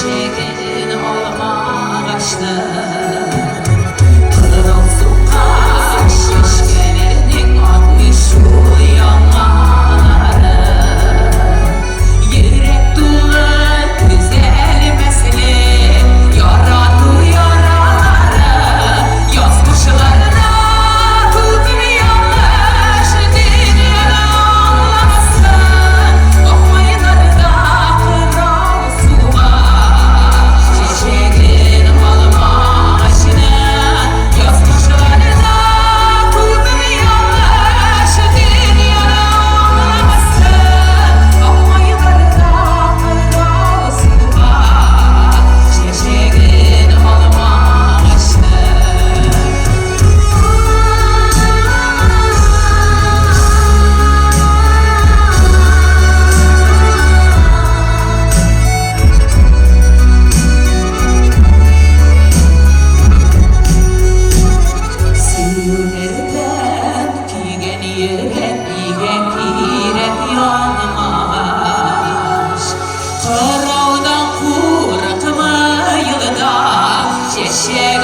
çeşegin olma başlı. Kırılsın kaş şişkelerinin adı şu yanları. Yürek dolu güzel mesele yaradı yaraları. Yazmışlarına kıldım yanlış dinler anlatsın. Okmayınlarda kral su var. Çeşegin olma başını yazmışlarına kıldım yanlış dinler anlatsın. Okmayınlarda kral su var. Çeşegin olma başını. Sürerden figen yürek yanmaz. Kıravdan kuratma yılda çeşek